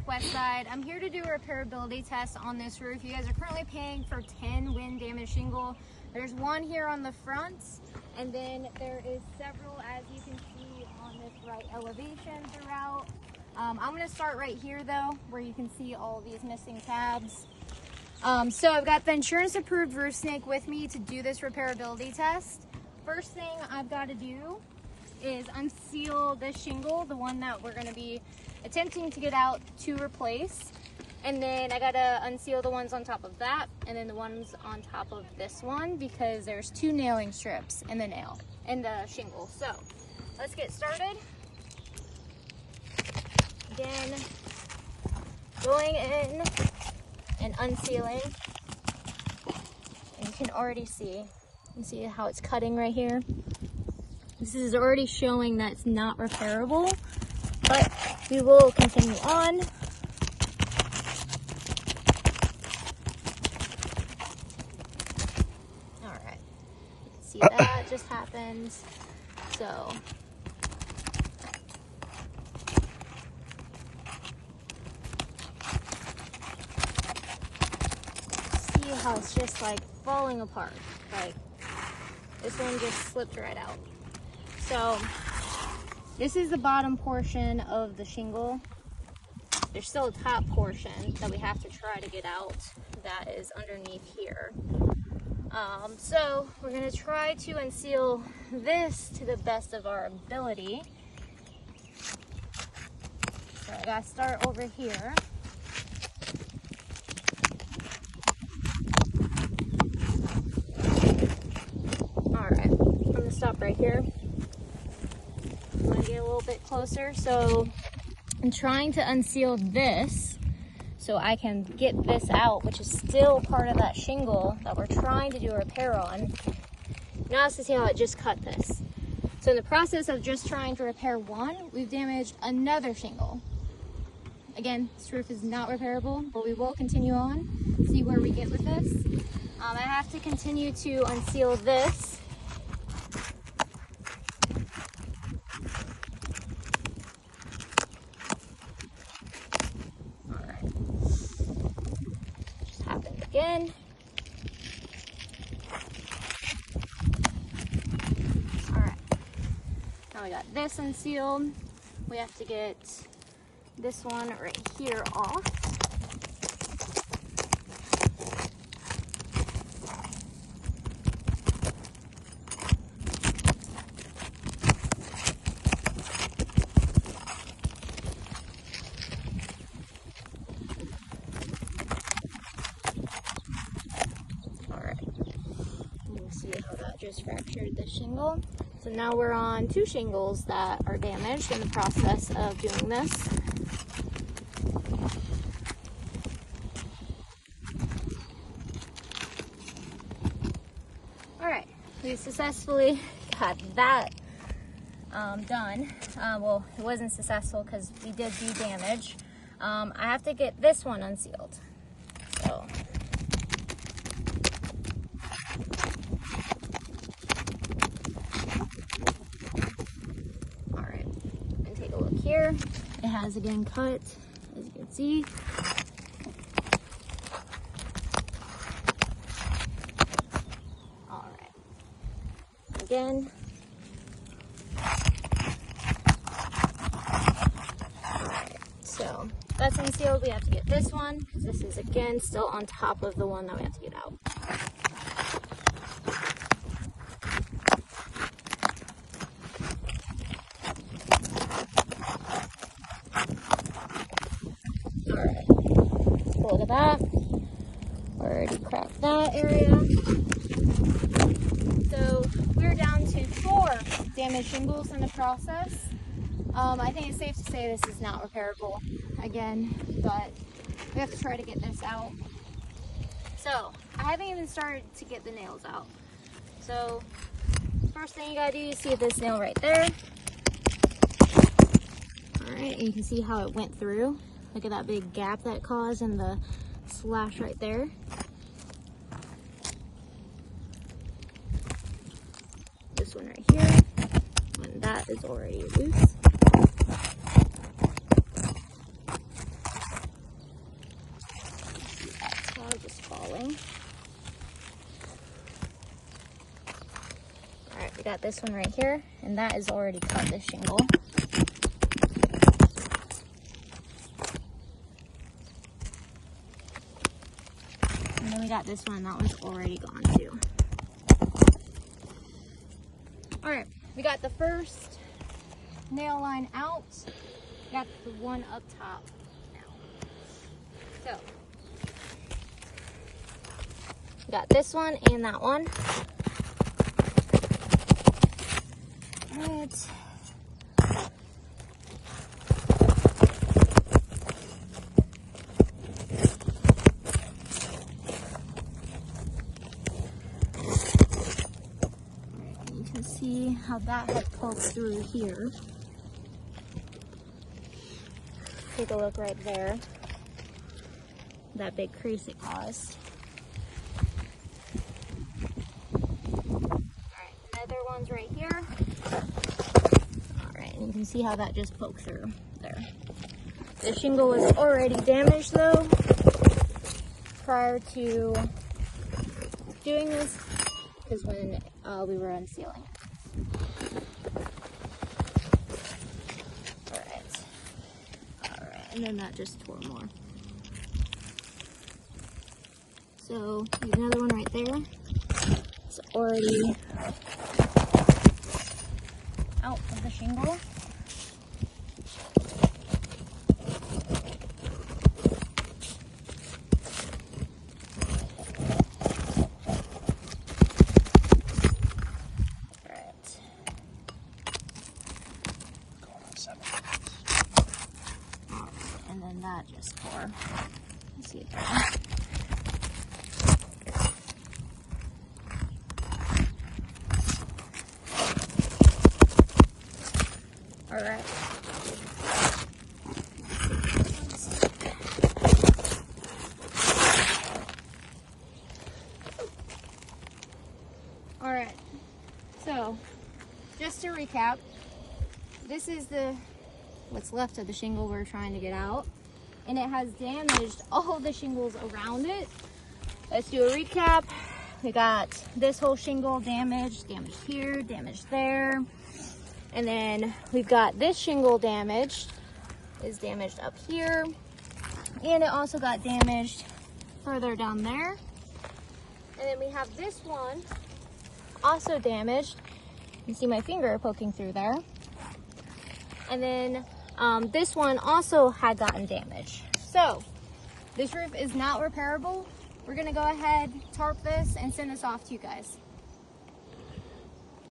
with Westside. I'm here to do a repairability test on this roof. You guys are currently paying for 10 wind damage shingle. There's one here on the front, and then there is several, as you can see, on this right elevation throughout. I'm going to start right here though, where you can see all these missing tabs. So I've got the insurance approved roof snake with me to do this repairability test. First thing I've got to do is unseal this shingle, the one that we're going to be attempting to get out to replace. And then I got to unseal the ones on top of that, and then the ones on top of this one, because there's 2 nailing strips in the shingle. So let's get started. Again, going in and unsealing. And you can already see, you can see how it's cutting right here. This is already showing that it's not repairable, but we will continue on. All right, see that just happened. So see how it's just like falling apart. Like this one just slipped right out. So this is the bottom portion of the shingle. There's still a top portion that we have to try to get out that is underneath here. So we're gonna try to unseal this to the best of our ability. So I gotta start over here. All right, I'm gonna stop right here. I'm gonna get a little bit closer. So I'm trying to unseal this so I can get this out, which is still part of that shingle that we're trying to do a repair on. Now let's see how it just cut this. So in the process of just trying to repair one, we've damaged another shingle. Again, this roof is not repairable, but we will continue on, see where we get with this. I have to continue to unseal this. Again. All right, now we got this unsealed. We have to get this one right here off. Just fractured the shingle. So now we're on 2 shingles that are damaged in the process of doing this. All right, we successfully got that done. Well, it wasn't successful because we did do damage. I have to get this one unsealed. So here, it has again cut, as you can see. All right, again. All right, so that's unsealed. We have to get this one, because this is again still on top of the one that we have to get out. Look at that. Already cracked that area. So we're down to 4 damaged shingles in the process. I think it's safe to say this is not repairable again, but we have to try to get this out. So I haven't even started to get the nails out. So first thing you gotta do is see this nail right there. All right, and you can see how it went through. Look at that big gap that it caused and the slash right there. This one right here, and that is already loose. got this one right here, and that is already cut, this shingle. And then we got this one, that was already gone too. All right, we got the first nail line out. We got the one up top now. So, we got this one and that one. All right. You can see how that had poked through here. Take a look right there. That big crease it caused. Alright, another one's right here. Alright, and you can see how that just poked through there. The shingle was already damaged though, prior to doing this, because when we were unsealing it. Alright, and then that just tore more. So, there's another one right there. It's already out of the shingle. And then that just tore. Let's see it there. All right. All right. So, just to recap, this is what's left of the shingle we're trying to get out, and it has damaged all the shingles around it. Let's do a recap. We got this whole shingle damaged here, damaged there, and then we've got this shingle damaged up here, and it also got damaged further down there. And then we have this one also damaged. You can see my finger poking through there. And then this one also had gotten damaged. So this roof is not repairable. We're gonna go ahead, tarp this, and send this off to you guys.